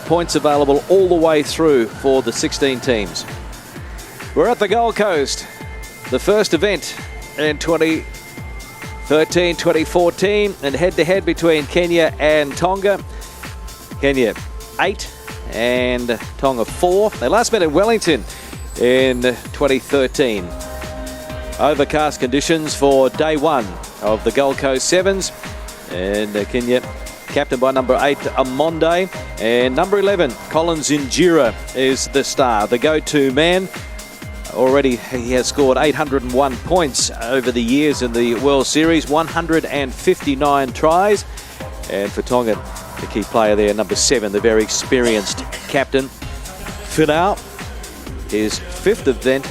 points available all the way through for the 16 teams. We're at the Gold Coast, the first event in 2013, 2014, and head-to-head between Kenya and Tonga. Kenya 8 and Tonga 4. They last met in Wellington in 2013. Overcast conditions for day one of the Gold Coast Sevens, and Kenya captained by number 8 Amonde, and number 11 Collins Injera is the star, the go-to man. Already he has scored 801 points over the years in the World Series, 159 tries, and for Tonga the key player there, number 7, the very experienced captain. Finau, his 5th event,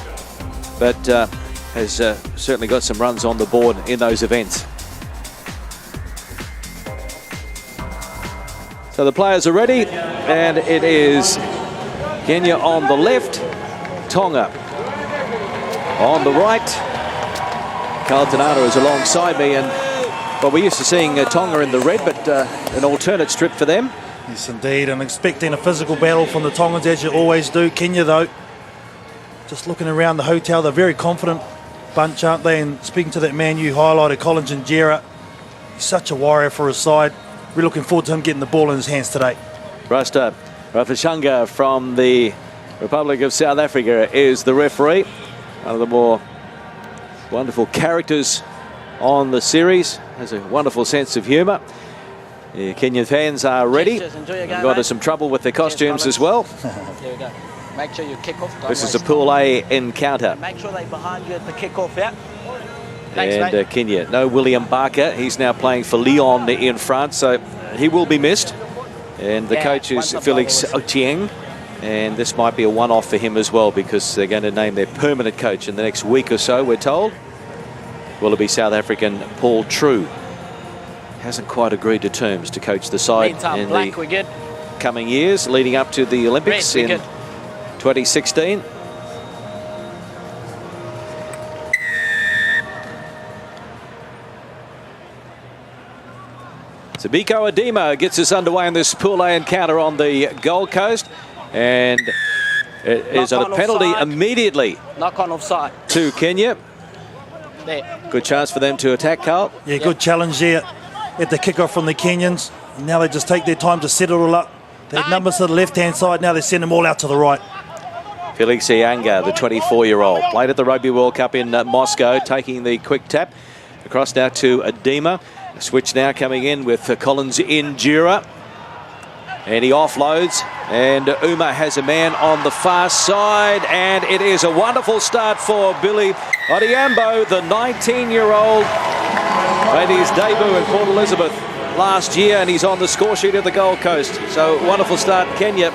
but has certainly got some runs on the board in those events. So the players are ready, and it is Kenya on the left, Tonga on the right. Carlton Arna is alongside me, and well, we're used to seeing Tonga in the red, but an alternate strip for them. Yes, indeed, and expecting a physical battle from the Tongans, as you always do. Kenya, though, just looking around the hotel, they're very confident bunch, aren't they? And speaking to that man you highlighted, Collins Injera, he's such a warrior for his side. We're looking forward to him getting the ball in his hands today. Rasta Rafashanga from the Republic of South Africa is the referee. One of the more wonderful characters on the series. Has a wonderful sense of humour. The Kenyan fans are ready. Got us some trouble with their costumes as well. There we go. Make sure you kick off. This is a Pool A encounter. Make sure they're behind you at the kick-off, yeah? Thanks, and Kenya, no William Barker. He's now playing for Lyon in France, so he will be missed. And the coach is Felix Ochieng, and this might be a one-off for him as well, because they're going to name their permanent coach in the next week or so, we're told. Will it be South African Paul True? Hasn't quite agreed to terms to coach the side in the coming years leading up to the Olympics in 2016. So Biko Adema gets us underway in this Pool A encounter on the Gold Coast, and it is a penalty immediately. Knock on offside to Kenya. There. Good chance for them to attack, Carl. Yeah, good challenge there at the kickoff from the Kenyans. And now they just take their time to set it all up. They had numbers to the left-hand side, now they send them all out to the right. Felix Ianga, the 24-year-old, played at the Rugby World Cup in Moscow, taking the quick tap. Across now to Adema. A switch now coming in with Collins Injera. And he offloads, and Uma has a man on the far side, and it is a wonderful start for Billy Odhiambo, the 19-year-old. Made his debut in Port Elizabeth last year, and he's on the score sheet at the Gold Coast. So wonderful start, Kenya.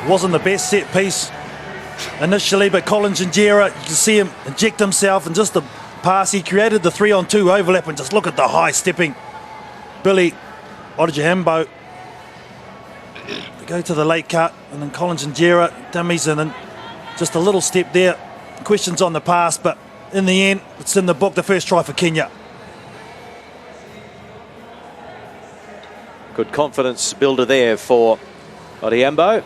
Wasn't the best set piece initially, but Collins Injera, you can see him inject himself, and just the pass, he created the 3-on-2 overlap, and just look at the high stepping Billy Odhiambo. They go to the late cut, and then Collins Injera dummies, and then just a little step there. Questions on the pass, but in the end, it's in the book, the first try for Kenya. Good confidence builder there for Odhiambo.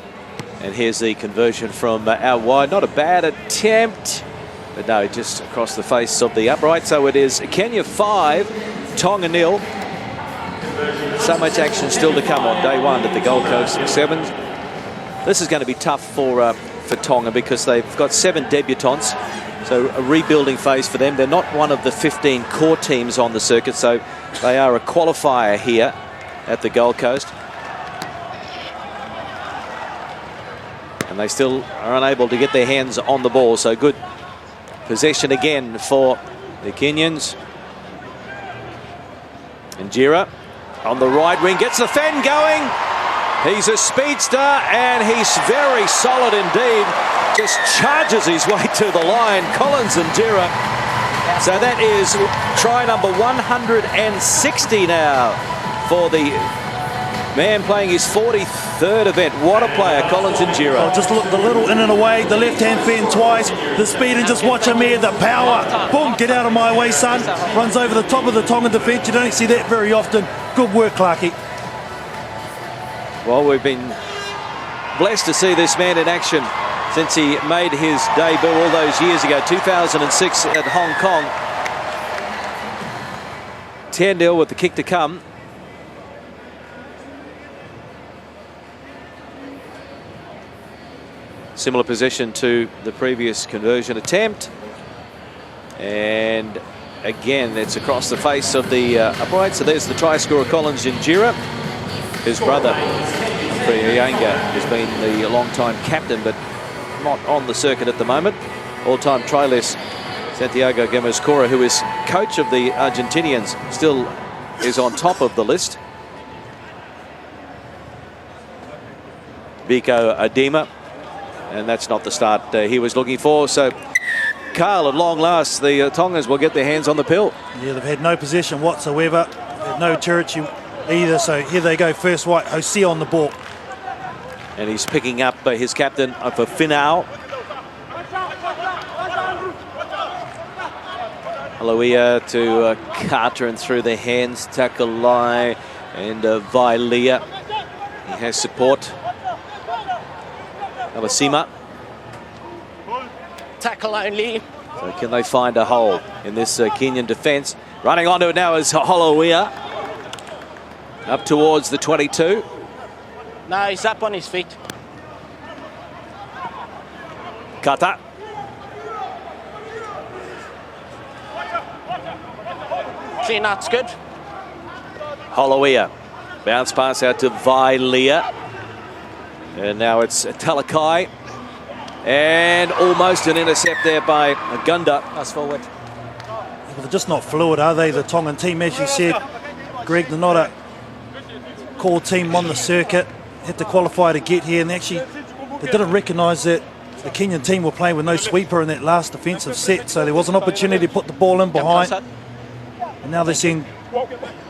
And here's the conversion from out wide. Not a bad attempt, but no, just across the face of the upright. So it is Kenya 5, Tonga 0. So much action still to come on day one at the Gold Coast Sevens. This is going to be tough for Tonga, because they've got 7 debutants, so a rebuilding phase for them. They're not one of the 15 core teams on the circuit, so they are a qualifier here at the Gold Coast. And they still are unable to get their hands on the ball, so good possession again for the Kenyans. Injera on the right wing, gets the fen going. He's a speedster, and he's very solid indeed. Just charges his way to the line, Collins Injera. So that is try number 160 now for the man playing his 43rd event. What a player, Collins Injera. Oh, just look, the little in and away, the left-hand fen twice, the speed, and just watch him here, the power. Boom, get out of my way, son. Runs over the top of the Tongan defence. You don't see that very often. Good work, Clarkie. Well, we've been blessed to see this man in action since he made his debut all those years ago, 2006 at Hong Kong. 10-0 with the kick to come. Similar position to the previous conversion attempt. And again, it's across the face of the upright. So there's the try scorer, Collins Injera. His brother, Priyanka, has been the long-time captain, but not on the circuit at the moment. All-time try list, Santiago Gomez-Cora, who is coach of the Argentinians, still is on top of the list. Vico Adema, and that's not the start he was looking for. So Carl, at long last, the Tongans will get their hands on the pill. Yeah, they've had no possession whatsoever, had no territory either, so here they go, first white, Jose on the ball. And he's picking up his captain for Finau. Aloia to Carter and through the hands, Takalai and Vailia. He has support. Alasima. Tackle only. So can they find a hole in this Kenyan defence? Running onto it now is Holloway. Up towards the 22. No, he's up on his feet. Kata. Clean out's good. Holloway. Bounce pass out to Vailia. And now it's Talakai. And almost an intercept there by Gunda. Pass forward. Well, they're just not fluid, are they? The Tongan team, as you said, Greg, they're not a core team on the circuit. Had to qualify to get here, and actually they didn't recognise that the Kenyan team were playing with no sweeper in that last defensive set, so there was an opportunity to put the ball in behind. And now they're seeing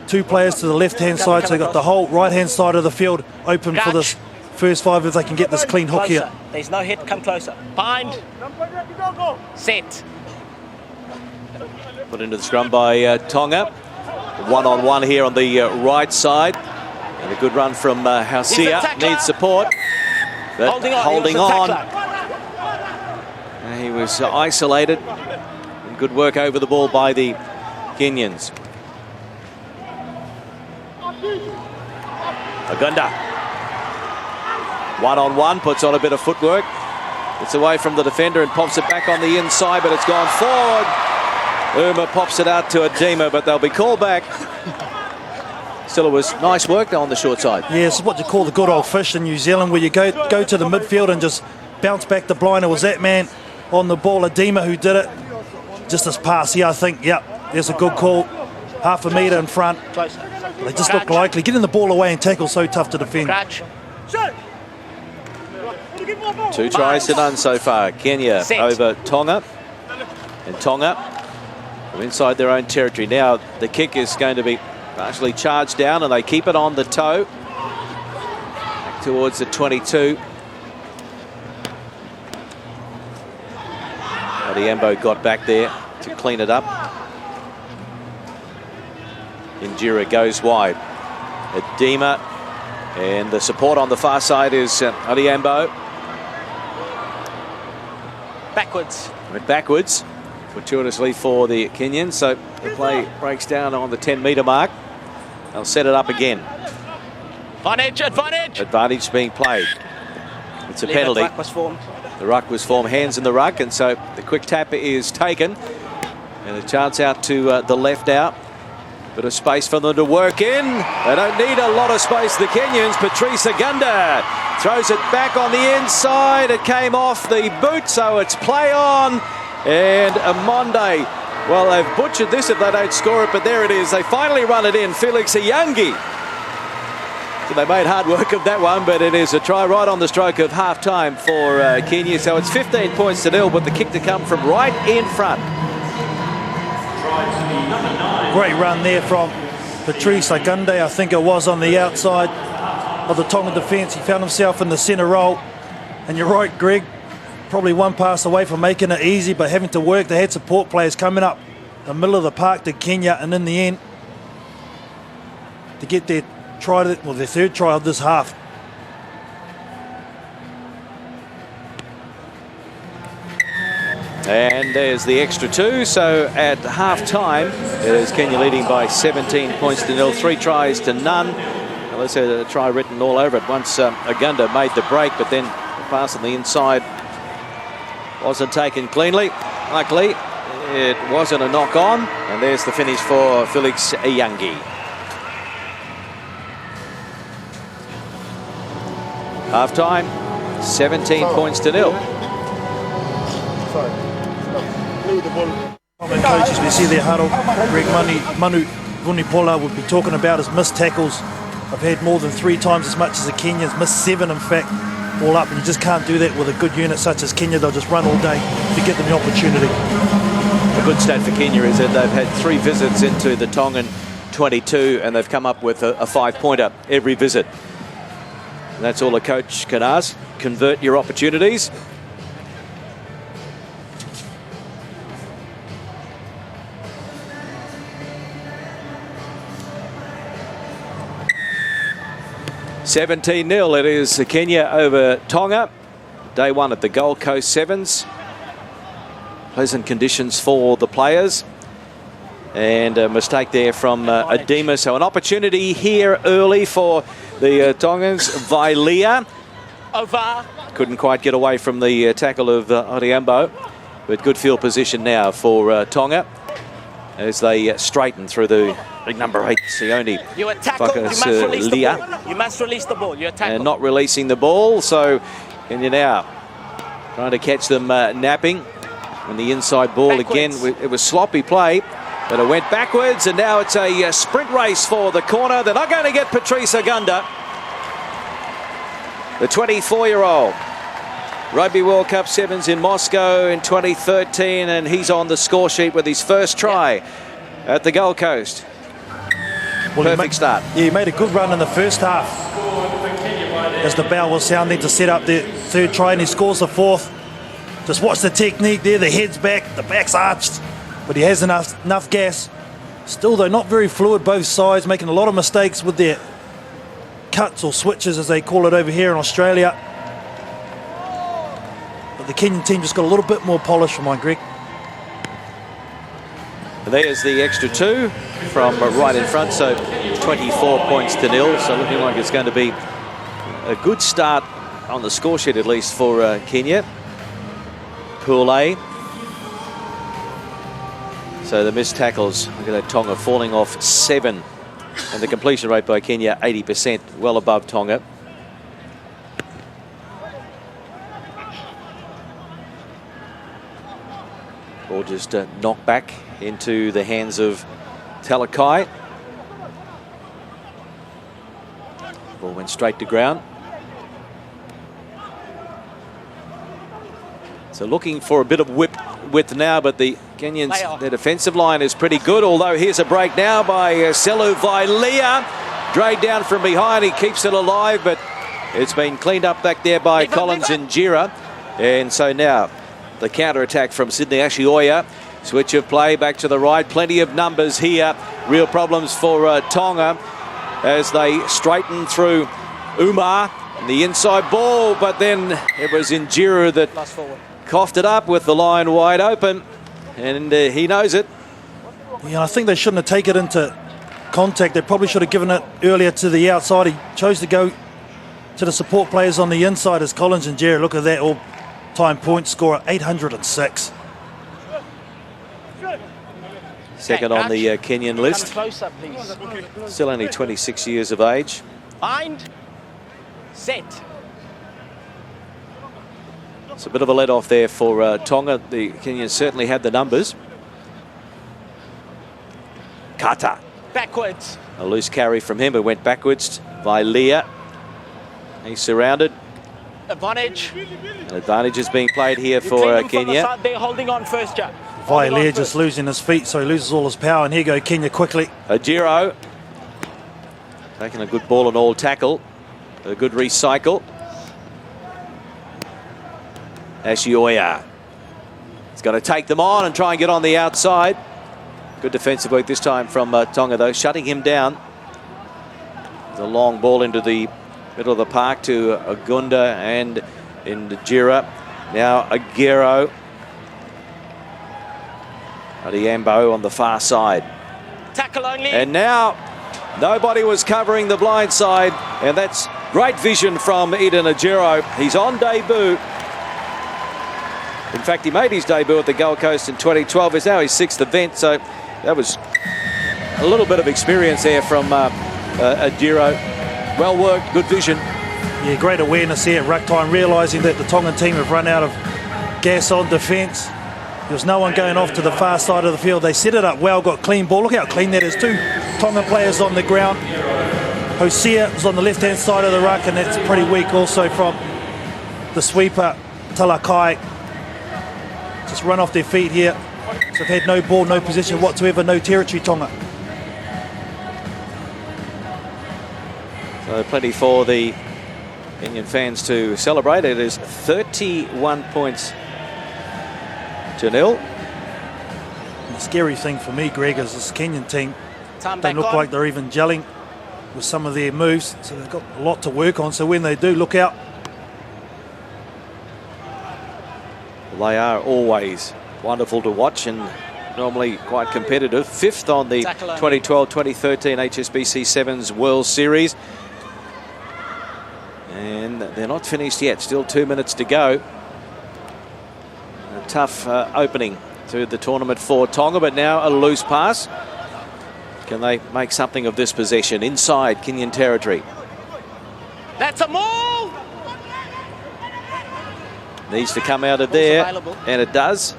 two players to the left-hand side, so they've got the whole right-hand side of the field open for this first five if they can get this clean hook here. There's no hit, come closer. Bind. Set. Put into the scrum by Tonga. One-on-one here on the right side. And a good run from Hausia. Needs support. But holding on. He was isolated. And good work over the ball by the Kenyans. Agunda. One-on-one, puts on a bit of footwork. It's away from the defender and pops it back on the inside, but it's gone forward. Uma pops it out to Adema, but they'll be called back. Still, it was nice work though on the short side. Yeah, it's what you call the good old fish in New Zealand, where you go to the midfield and just bounce back the blind. It was that man on the ball, Adema, who did it. Just this pass here, I think, yep, there's a good call. Half a metre in front. They just look likely. Getting the ball away and tackle so tough to defend. Two tries to none so far. Kenya over Tonga. And Tonga from inside their own territory. Now the kick is going to be partially charged down, and they keep it on the toe. Back towards the 22. Adiembo got back there to clean it up. Injera goes wide. Adema, and the support on the far side is Adiembo. Backwards. Went backwards fortuitously for the Kenyans, so the play breaks down on the 10-metre mark. They'll set it up again. Advantage, advantage. Advantage being played. It's a penalty. The ruck was formed. The ruck was formed, hands in the ruck, and so the quick tap is taken. And a chance out to the left out. Bit of space for them to work in. They don't need a lot of space, the Kenyans. Patrice Agunda throws it back on the inside. It came off the boot, so it's play on. And Amonde, well, they've butchered this if they don't score it, but there it is. They finally run it in. Felix Iyangi. So they made hard work of that one, but it is a try right on the stroke of half-time for Kenya. So it's 15 points to nil, but the kick to come from right in front. Great run there from Patrice Agunda, I think it was, on the outside of the Tongan defence. He found himself in the centre role. And you're right, Greg, probably one pass away from making it easy, but having to work. They had support players coming up the middle of the park to Kenya, and in the end, to get their try, well, their third try of this half, And there's the extra 2. So at half-time, it is Kenya leading by 17 points to 0. 3 tries to none. Well, there's a try written all over it once Agunda made the break, but then the pass on the inside wasn't taken cleanly. Luckily, it wasn't a knock-on. And there's the finish for Felix Iyangi. Half-time, 17 points to 0. Coaches, we see their huddle. Greg Manu Vunipola would be talking about his missed tackles. I've had more than 3 times as much as the Kenyans, missed 7 in fact, all up, and you just can't do that with a good unit such as Kenya. They'll just run all day to get them the opportunity. A good stat for Kenya is that they've had 3 visits into the Tongan 22 and they've come up with a 5-pointer every visit. And that's all a coach can ask. Convert your opportunities. $17-0. It is Kenya over Tonga. Day 1 at the Gold Coast Sevens. Pleasant conditions for the players. And a mistake there from Adema. So an opportunity here early for the Tongans. Vailea Over. couldn't quite get away from the tackle of Oriambo. But good field position now for Tonga as they straighten through the big number 8, Sione. You attack, you must release the ball. You must release the ball. You attack. And not releasing the ball. So Kenya now trying to catch them napping. And the inside ball backwards. Again, it was sloppy play, but it went backwards, and now it's a sprint race for the corner. They're not going to get Patrice Agunda, the 24-year-old. Rugby World Cup Sevens in Moscow in 2013, and he's on the score sheet with his first try at the Gold Coast. Well, perfect start. Yeah, he made a good run in the first half as the bell was sounding to set up the 3rd try, and he scores the 4th. Just watch the technique there, the head's back, the back's arched, but he has enough gas. Still though, not very fluid both sides, making a lot of mistakes with their cuts or switches as they call it over here in Australia. But the Kenyan team just got a little bit more polish for mine, Greg. There's the extra 2 from right in front, so 24 points to 0. So looking like it's going to be a good start on the score sheet, at least for Kenya. Pool A. So the missed tackles, look at that, Tonga falling off 7. And the completion rate by Kenya, 80%, well above Tonga. Or just knocked back into the hands of Talakai. Ball went straight to ground. So looking for a bit of width now, but the Kenyans, their defensive line is pretty good, although here's a break now by Selu Vailea. Dragged down from behind, he keeps it alive, but it's been cleaned up back there by Collins Njira. And so now the counter-attack from Sydney Ashioya. Switch of play back to the right, plenty of numbers here. Real problems for Tonga as they straighten through Umar. The inside ball, but then it was Njira that coughed it up with the line wide open, and he knows it. Yeah, I think they shouldn't have taken it into contact. They probably should have given it earlier to the outside. He chose to go to the support players on the inside as Collins and Jerry. Look at that all-time point scorer, 806. Second on the Kenyan list. Closer, please. Still only 26 years of age. Bind. Set. It's a bit of a let-off there for Tonga. The Kenyans certainly had the numbers. Kata. Backwards. A loose carry from him, but went backwards. Vailea. He's surrounded. Advantage. An advantage is being played here for Kenya. They're holding on first, Jack. Vailea just losing his feet, so he loses all his power. And here go Kenya quickly. Ajiro. Taking a good ball and all tackle. A good recycle. Ashioya. He's going to take them on and try and get on the outside. Good defensive work this time from Tonga, though, shutting him down. The long ball into the middle of the park to Agunda and Njira. Now Aguero. Odiambo on the far side. Tackle only. And now nobody was covering the blind side, and that's great vision from Eden Ajero. He's on debut. In fact, he made his debut at the Gold Coast in 2012. It's now his 6th event, so that was a little bit of experience there from Ajero. Well worked, good vision. Yeah, great awareness here at ruck time, realising that the Tongan team have run out of gas on defence. There was no one going off to the far side of the field. They set it up well, got clean ball. Look how clean that is. 2 Tongan players on the ground. Hosea is on the left-hand side of the ruck, and that's pretty weak also from the sweeper, Talakai. Just run off their feet here. So they've had no ball, no possession whatsoever, no territory, Tonga. So plenty for the Kenyan fans to celebrate. It is 31 points to 0. The scary thing for me, Greg, is this Kenyan team don't look like they're even gelling with some of their moves. So they've got a lot to work on. So when they do, look out. They are always wonderful to watch and normally quite competitive. 5th on the 2012-2013 HSBC Sevens World Series. And they're not finished yet. Still 2 minutes to go. A tough opening to the tournament for Tonga, but now a loose pass. Can they make something of this possession inside Kenyan territory? That's a move! Needs to come out of there, and it does.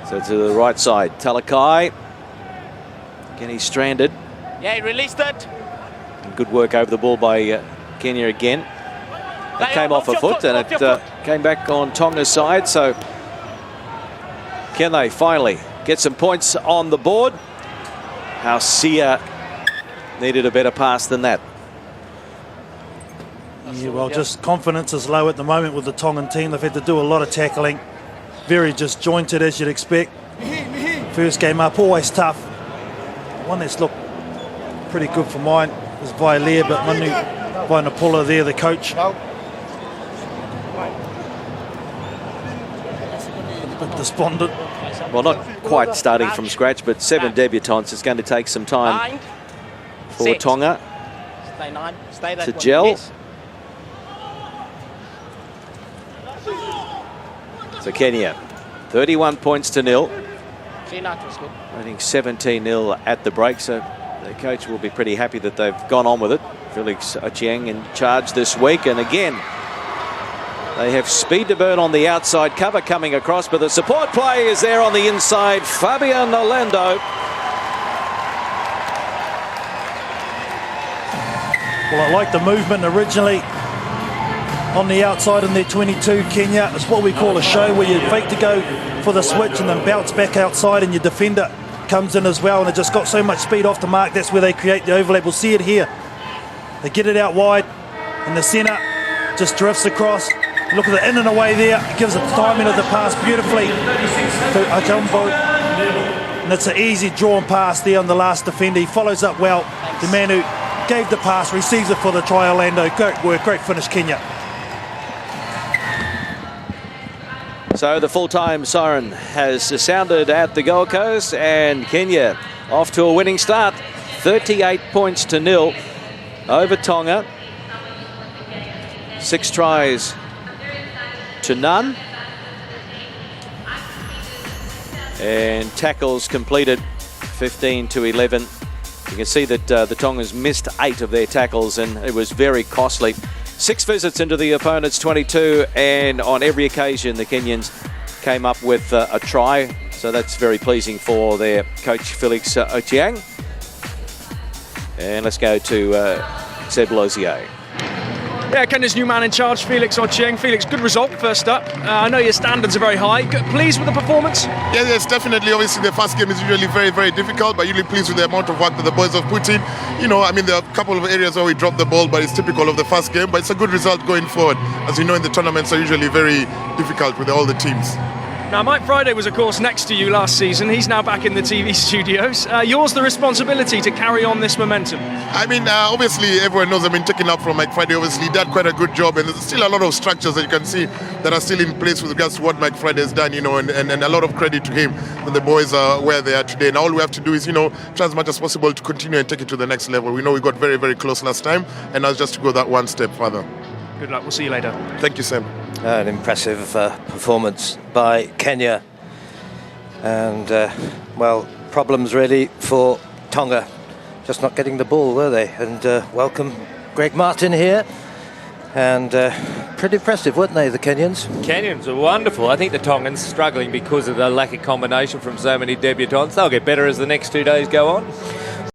So to the right side, Talakai. Again, he's stranded. Yeah, he released it. And good work over the ball by Kenya again. It came off a foot, and it came back on Tonga's side. So can they finally get some points on the board? Hosea needed a better pass than that. Yeah, well, just confidence is low at the moment with the Tongan team. They've had to do a lot of tackling. Very disjointed, as you'd expect. First game up, always tough. One that's looked pretty good for mine is Vailea, but Manu Vainapula there, the coach. A bit despondent. Well, not quite starting from scratch, but 7 debutants. It's going to take some time for Tonga to gel. So Kenya, 31 points to 0. I think 17-0 at the break, so the coach will be pretty happy that they've gone on with it. Felix Ochieng in charge this week, and again, they have speed to burn on the outside, cover coming across, but the support play is there on the inside. Fabian Orlando. Well, I like the movement originally on the outside in their 22, Kenya. It's what we call a show, where you fake to go for the switch and then bounce back outside, and your defender comes in as well, and it just got so much speed off the mark. That's where they create the overlap. We'll see it here. They get it out wide, and the centre just drifts across. Look at the in and away there. It gives the timing of the pass beautifully to Ajambo. And it's an easy drawn pass there on the last defender. He follows up well. The man who gave the pass receives it for the try, Orlando. Great work, great finish, Kenya. So the full-time siren has sounded at the Gold Coast, and Kenya off to a winning start. 38 points to 0 over Tonga. 6 tries to none. And tackles completed 15 to 11. You can see that the Tongans missed 8 of their tackles, and it was very costly. 6 visits into the opponent's 22, and on every occasion the Kenyans came up with a try. So that's very pleasing for their coach Felix Ochieng. And let's go to Seb Lozier. Yeah, Kenya's new man in charge, Felix Ochieng. Felix, good result first up. I know your standards are very high. Pleased with the performance? Yes, definitely. Obviously, the first game is usually very, very difficult, but usually pleased with the amount of work that the boys have put in. You know, I mean, there are a couple of areas where we dropped the ball, but it's typical of the first game. But it's a good result going forward. As you know, in the tournaments are usually very difficult with all the teams. Now, Mike Friday was, of course, next to you last season. He's now back in the TV studios. Yours the responsibility to carry on this momentum. I mean, obviously, everyone knows I've been taking up from Mike Friday. Obviously, he did quite a good job, and there's still a lot of structures that you can see that are still in place with regards to what Mike Friday has done, you know, and a lot of credit to him that the boys are where they are today. And all we have to do is, you know, try as much as possible to continue and take it to the next level. We know we got very, very close last time, and now it's just to go that one step further. Good luck. We'll see you later. Thank you, Sam. An impressive performance by Kenya. And, well, problems really for Tonga. Just not getting the ball, were they? And welcome Greg Martin here. And pretty impressive, weren't they, the Kenyans? Kenyans are wonderful. I think the Tongans struggling because of the lack of combination from so many debutants. They'll get better as the next 2 days go on.